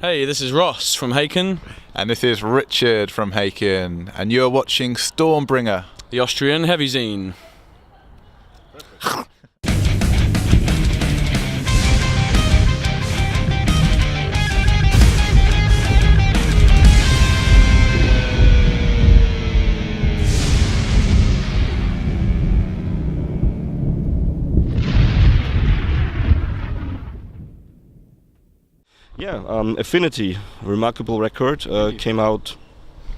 Hey, this is Ross from HAKEN. And this is Richard from HAKEN, and you're watching Stormbringer, The Austrian heavy zine. Yeah, Affinity, remarkable record, came out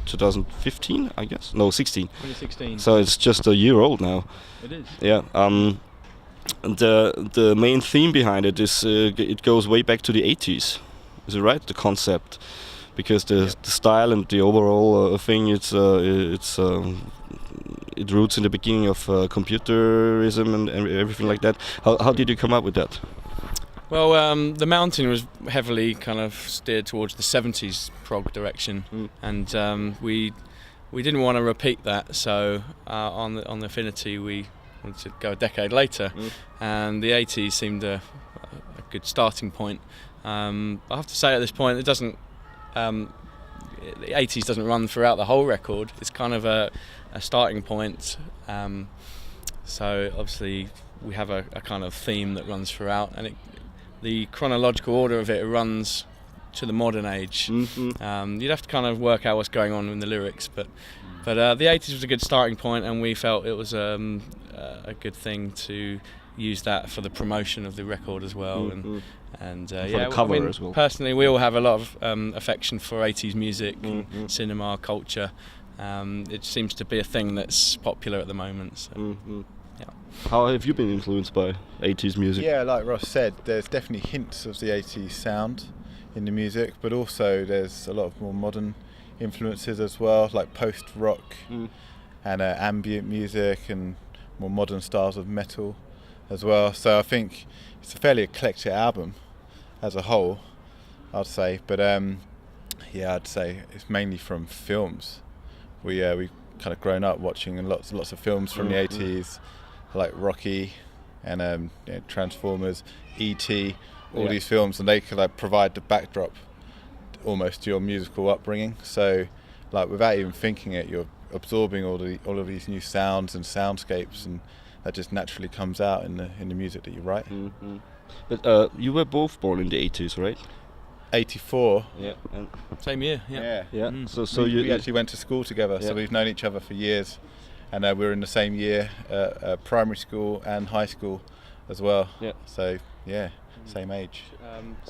2015, I guess. No, 16. 2016. So it's just a year old now. It is. Yeah. The main theme behind it is it goes way back to the 80s. Is it right? The concept, because the style and the overall thing, it roots in the beginning of computerism and everything like that. How did you come up with that? Well, the mountain was heavily kind of steered towards the 70s prog direction, and we didn't want to repeat that. So on the Affinity, we wanted to go a decade later, and the 80s seemed a good starting point. I have to say at this point, it doesn't. The 80s doesn't run throughout the whole record. It's kind of a starting point. So obviously we have a kind of theme that runs throughout, and the chronological order of it runs to the modern age. You'd have to kind of work out what's going on in the lyrics, but the 80s was a good starting point, and we felt it was a good thing to use that for the promotion of the record as well. And for the cover as well. Personally, we all have a lot of affection for 80s music, cinema, culture. It seems to be a thing that's popular at the moment. So. Yeah. How have you been influenced by 80s music? Yeah, like Ross said, there's definitely hints of the 80s sound in the music, but also there's a lot of more modern influences as well, like post-rock and ambient music and more modern styles of metal as well. So I think it's a fairly eclectic album as a whole, I'd say. But I'd say it's mainly from films. We kind of grown up watching lots of films from the 80s. Like Rocky and Transformers, E.T., all these films, and they could provide the backdrop almost to your musical upbringing. So, without even thinking it, you're absorbing all of these new sounds and soundscapes, and that just naturally comes out in the music that you write. But you were both born in the 80s, right? 84. Yeah. Same year. Yeah. So we actually went to school together, so we've known each other for years. And we were in the same year, primary school and high school as well. Yeah. So same age.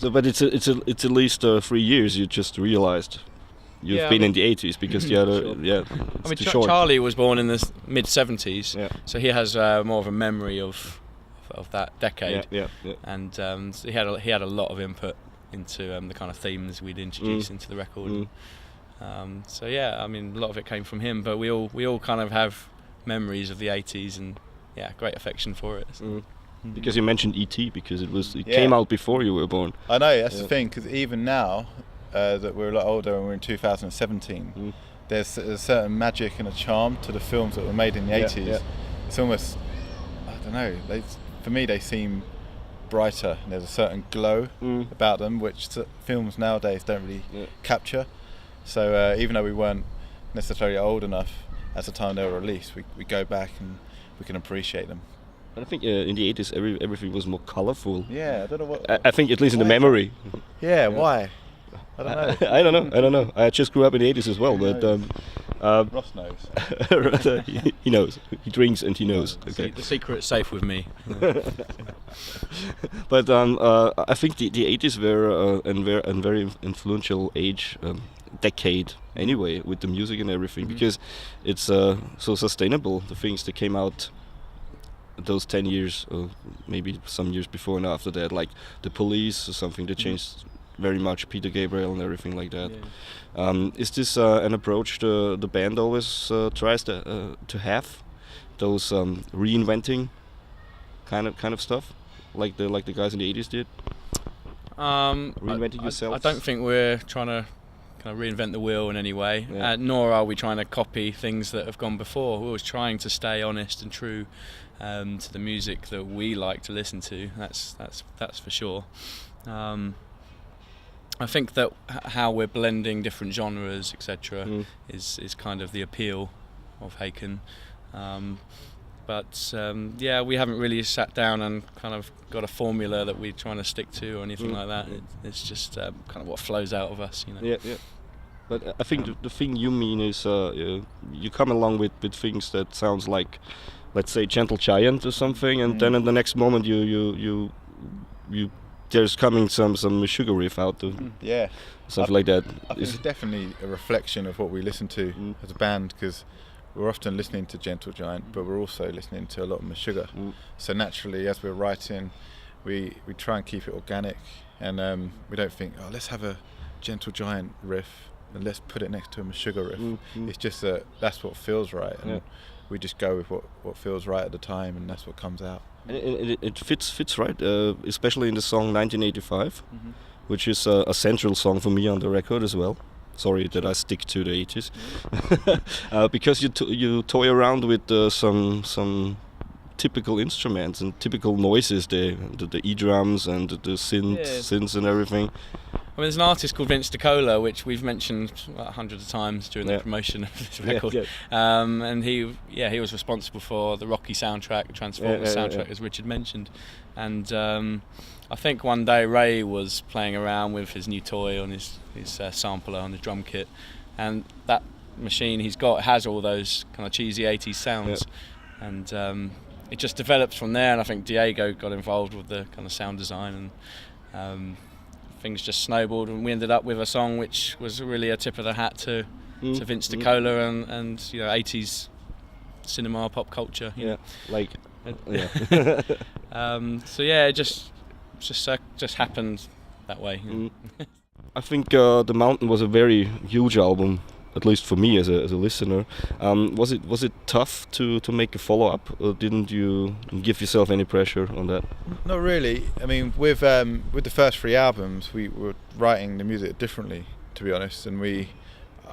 But it's at least 3 years. You just realized you've been in the 80s because the other I mean, Charlie was born in the mid 70s, so he has more of a memory of that decade. Yeah. And so he had a lot of input into the kind of themes we'd introduce into the record. So I mean, a lot of it came from him, but we all kind of have memories of the 80s and great affection for it. So. Because you mentioned E.T. because it came out before you were born. I know, that's the thing, because even now that we're a lot older and we're in 2017, there's a certain magic and a charm to the films that were made in the 80s. It's almost, I don't know, for me they seem brighter, and there's a certain glow about them which films nowadays don't really capture. So even though we weren't necessarily old enough at the time they were released, we go back and we can appreciate them. But I think in the 80s everything was more colourful. Yeah, I don't know what. I think at least in the memory. Yeah, why? I don't know. I don't know. I just grew up in the 80s as well, but Ross knows. he knows. He drinks and he knows. Okay. The secret's safe with me. But I think the 80s were a very influential decade anyway, with the music and everything, because it's so sustainable. The things that came out those 10 years, or maybe some years before and after that, like The Police or something that changed very much, Peter Gabriel and everything like that. Is this an approach the band always tries to have, those reinventing kind of stuff, like the guys in the 80s did? Reinventing yourself? I don't think we're trying to kind of reinvent the wheel in any way, nor are we trying to copy things that have gone before. We're always trying to stay honest and true to the music that we like to listen to. That's for sure. I think that how we're blending different genres, etc., is kind of the appeal of HAKEN. But we haven't really sat down and kind of got a formula that we're trying to stick to or anything like that. It's just kind of what flows out of us, you know. Yeah. But I think the thing you mean is you come along with things that sounds like, let's say, Gentle Giant or something, and then in the next moment you there's coming some sugar riff out of something like that. I think it's definitely a reflection of what we listen to as a band, because we're often listening to Gentle Giant, but we're also listening to a lot of Meshuggah. So naturally, as we're writing, we try and keep it organic, and we don't think, oh, let's have a Gentle Giant riff and let's put it next to a Meshuggah riff. It's just that's what feels right, and we just go with what feels right at the time, and that's what comes out. It fits right, especially in the song 1985, which is a central song for me on the record as well. Sorry that I stick to the 80s, because you toy around with some typical instruments and typical noises, the E drums and the synths and everything. I mean, there's an artist called Vince DiCola, which we've mentioned hundreds of times during the promotion of this record. And he was responsible for the Rocky soundtrack, Transformers soundtrack, as Richard mentioned. And I think one day Ray was playing around with his new toy on his sampler on his drum kit, and that machine he's got has all those kind of cheesy 80s sounds. And it just developed from there, and I think Diego got involved with the kind of sound design, and things just snowballed, and we ended up with a song which was really a tip of the hat to Vince DiCola and you know, 80s cinema, pop culture. You know. Like so yeah, it just happened that way. You know. I think The Mountain was a very huge album, at least for me as a listener. Was it tough to make a follow up, or didn't you give yourself any pressure on that? Not really. I mean, with the first 3 albums, we were writing the music differently, to be honest, and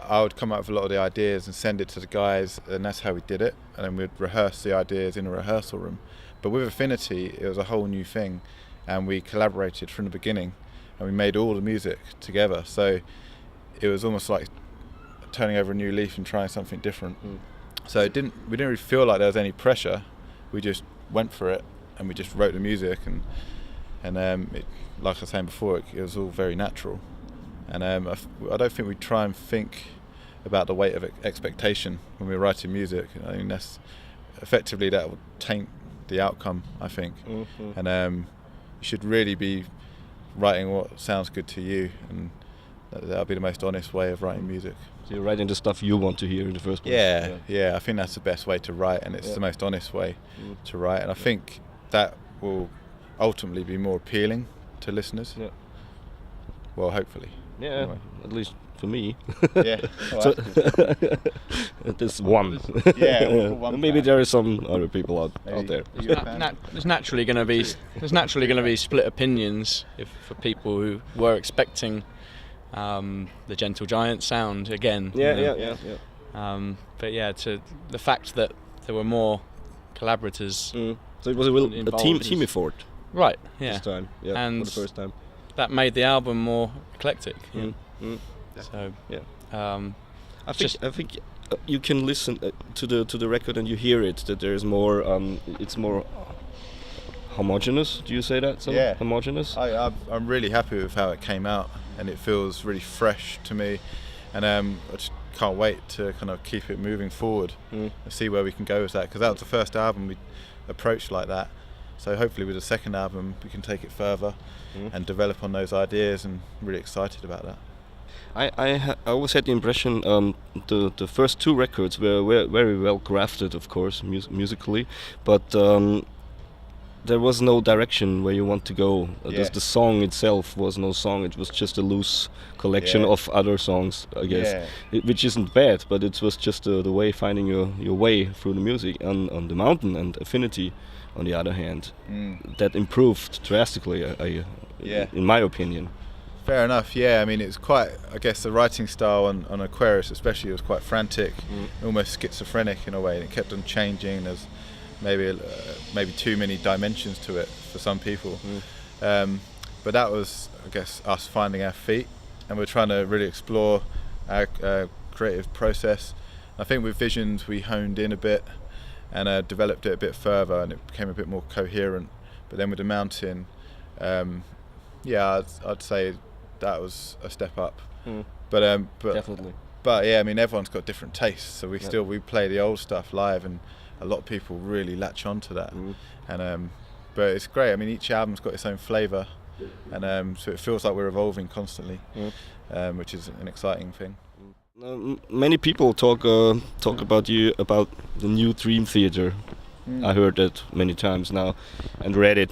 I would come up with a lot of the ideas and send it to the guys, and that's how we did it, and then we'd rehearse the ideas in a rehearsal room. But with Affinity, it was a whole new thing, and we collaborated from the beginning, and we made all the music together, so it was almost like turning over a new leaf and trying something different. So we didn't really feel like there was any pressure. We just went for it, and we just wrote the music, and like I was saying before, it was all very natural. And I don't think we try and think about the weight of expectation when we're writing music. I mean, that's effectively that will taint the outcome, I think. And you should really be writing what sounds good to you, and that'll be the most honest way of writing music. So you're writing the stuff you want to hear in the first place. Yeah, I think that's the best way to write, and it's the most honest way to write, and I think that will ultimately be more appealing to listeners. Well, hopefully. Anyway. At least for me. So, there's one. One maybe there are some other people out there. There's naturally going to be split opinions for people who were expecting the Gentle Giant sound again. But to the fact that there were more collaborators. So it was a team effort. Right. This time. And for the first time. That made the album more eclectic. So I think you can listen to the record and you hear it, that there is more. It's more homogeneous. Do you say that? Homogeneous. I'm really happy with how it came out, and it feels really fresh to me, and I just can't wait to kind of keep it moving forward and see where we can go with that, because that was the first album we approached like that. So hopefully with the second album we can take it further and develop on those ideas, and really excited about that. I always had the impression the first 2 records were very well crafted, of course, musically, but there was no direction where you want to go. The song itself was no song, it was just a loose collection of other songs, I guess, which isn't bad, but it was just the way finding your way through the music. On The Mountain and Affinity, on the other hand, that improved drastically, in my opinion. Fair enough, I mean, it's quite, I guess the writing style on Aquarius especially was quite frantic, almost schizophrenic in a way, and it kept on changing. There's maybe too many dimensions to it for some people. But that was, I guess, us finding our feet and we're trying to really explore our creative process. I think with Visions we honed in a bit and developed it a bit further, and it became a bit more coherent. But then with the Mountain, I'd say that was a step up. But Definitely. But yeah, I mean, everyone's got different tastes, so we play the old stuff live, and a lot of people really latch on to that. And but it's great. I mean, each album's got its own flavour, and so it feels like we're evolving constantly, which is an exciting thing. Many people talk about the new Dream Theater. I heard that many times now, and read it.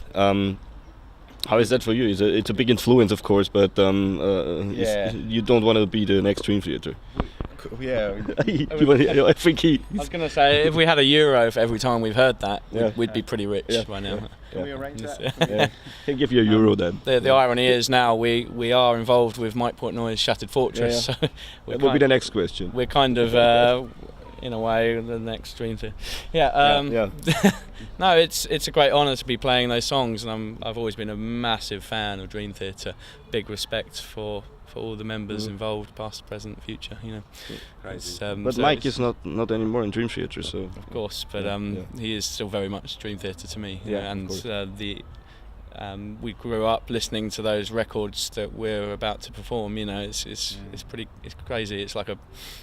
How is that for you? It's a big influence, of course, but you don't want to be the next Dream Theater. Yeah, I think he. I was going to say, if we had €1 for every time we've heard that, we'd be pretty rich by now. Can we arrange that? Can give you €1 then. The irony is now we are involved with Mike Portnoy's Shattered Fortress. So that will be the next question. We're kind of, in a way, the next Dream Theater. No, it's a great honour to be playing those songs, and I've always been a massive fan of Dream Theater. Big respect for all the members involved, past, present, future. But so Mike is not anymore in Dream Theater, so of course. But he is still very much Dream Theater to me. And we grew up listening to those records that we're about to perform. It's crazy. It's like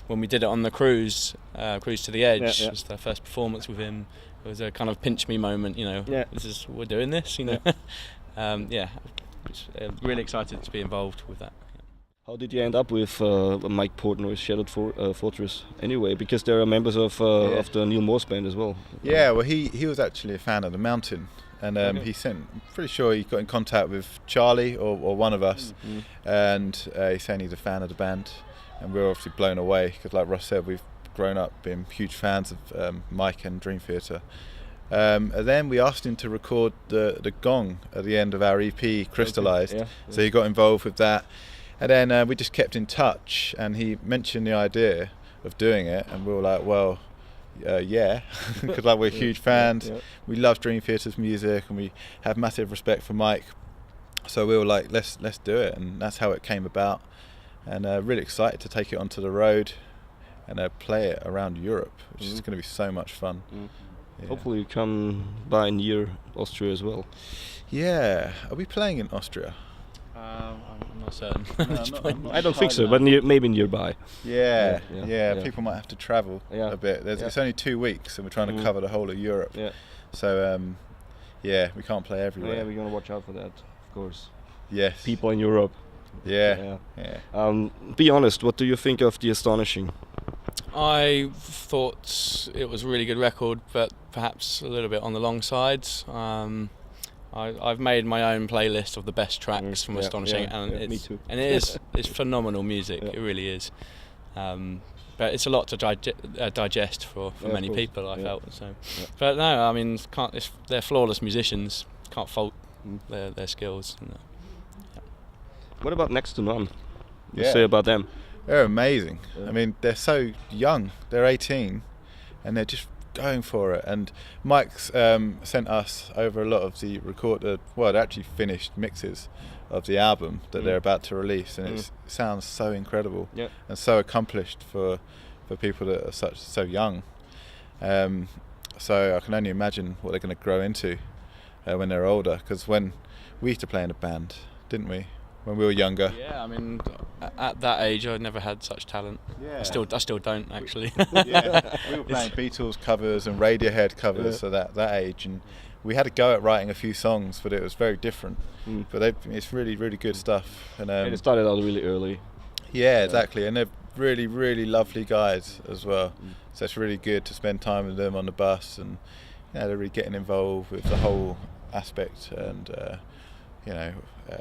when we did it on the cruise to the Edge. It was the first performance with him. It was a kind of pinch me moment. We're doing this. Really excited to be involved with that. How did you end up with Mike Portnoy's Shattered Fortress anyway? Because there are members of the Neil Morse band as well. Yeah, well, he was actually a fan of the Mountain, and I'm pretty sure he got in contact with Charlie or one of us, and he's saying he's a fan of the band, and we're obviously blown away because, like Ross said, we've grown up being huge fans of Mike and Dream Theater. And then we asked him to record the gong at the end of our EP, Crystallised. So he got involved with that. And then we just kept in touch, and he mentioned the idea of doing it, and we were like, well, because we're huge fans. We love Dream Theater's music, and we have massive respect for Mike. So we were like, let's do it, and that's how it came about. And really excited to take it onto the road and play it around Europe, which is going to be so much fun. Hopefully you come by near Austria as well. Yeah, are we playing in Austria? I'm not certain. I don't think so, but maybe nearby. Yeah. People might have to travel a bit. It's only 2 weeks, and we're trying to cover the whole of Europe. So, we can't play everywhere. Yeah, we're going to watch out for that, of course. Yes. People in Europe. Yeah. Be honest, what do you think of The Astonishing? I thought it was a really good record, but perhaps a little bit on the long side. I've made my own playlist of the best tracks from Astonishing, and me too. And it's phenomenal music. It really is. But it's a lot to digest for many people. I felt so. But no, I mean, they're flawless musicians. Can't fault their skills. What about Next to None? What do you say about them? They're amazing. I mean, they're so young. They're 18, and they're just going for it. And Mike's sent us over a lot of the actually finished mixes of the album that they're about to release, and it sounds so incredible and so accomplished for people that are so young. So I can only imagine what they're going to grow into when they're older. Because when we used to play in a band, didn't we? When we were younger. Yeah, I mean, at that age, I never had such talent. Yeah. I still don't actually. We were playing Beatles covers and Radiohead covers at that age, and we had a go at writing a few songs, but it was very different. But it's really, really good stuff. And it started out really early. Yeah, exactly, and they're really, really lovely guys as well. So it's really good to spend time with them on the bus, and they're really getting involved with the whole aspect and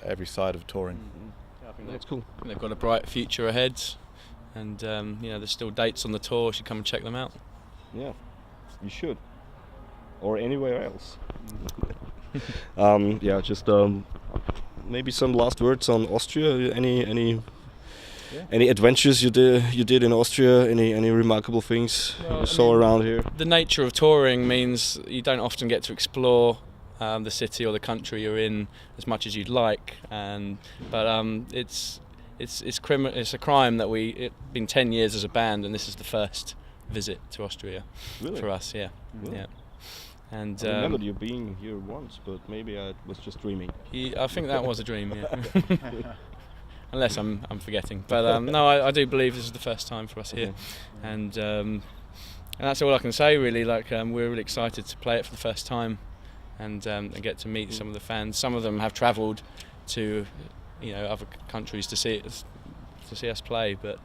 every side of touring. I think that's cool. I think they've got a bright future ahead, and there's still dates on the tour. You should come and check them out. Yeah, you should, or anywhere else. Just maybe some last words on Austria. Any adventures you did in Austria? Any remarkable things you saw around here? The nature of touring means you don't often get to explore the city or the country you're in as much as you'd like, but it's it's a crime that it's been 10 years as a band, and this is the first visit to Austria for us. Yeah, Really? yeah. And I remember you being here once, but maybe I was just dreaming. I think that was a dream. Yeah. Unless I'm forgetting, but no, I do believe this is the first time for us here, and that's all I can say really. Like we're really excited to play it for the first time, and get to meet some of the fans. Some of them have travelled to, other countries to see us play, but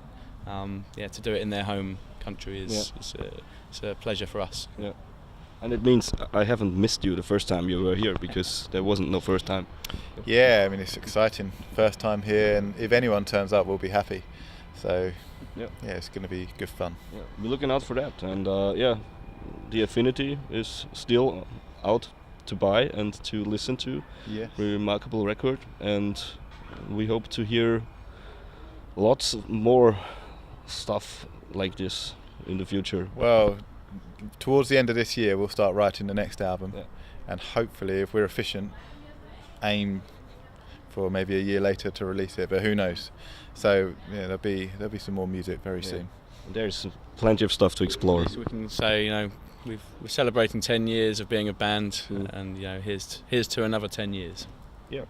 to do it in their home country is it's a pleasure for us. Yeah. And it means I haven't missed you the first time you were here, because there wasn't no first time. Yeah, I mean, it's exciting. First time here, and if anyone turns up, we'll be happy. So, yeah, it's going to be good fun. Yeah, we're looking out for that. And the Affinity is still out to buy and to listen to. Yes. A remarkable record, and we hope to hear lots more stuff like this in the future. Well, towards the end of this year, we'll start writing the next album, and hopefully, if we're efficient, aim for maybe a year later to release it. But who knows? So there'll be some more music very soon. There's plenty of stuff to explore. So we can say, we're celebrating 10 years of being a band, and here's to another 10 years. Yeah.